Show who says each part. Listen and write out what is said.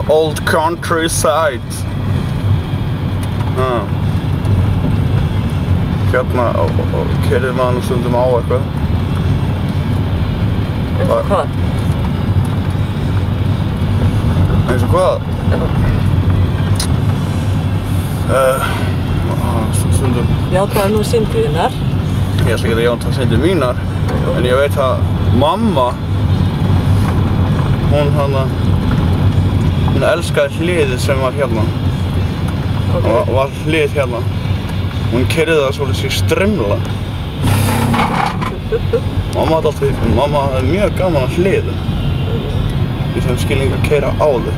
Speaker 1: old countryside. Hérna keyrði maður stundum á eitthvað.
Speaker 2: Eins og hvað?
Speaker 1: Eins og hvað? Stundum.
Speaker 2: Játaðu nú syndir þínar.
Speaker 1: Ég ætla ekki að játa syndir mínar, en ég veit að mamma, hún elskaði hliðið sem var hérna.
Speaker 2: Okay.
Speaker 1: Var hlið hérna. Hún keyrði það svolítið strimla. Mamma hafði mjög gaman að hliðum. Í þeim skilning að keyra á þau.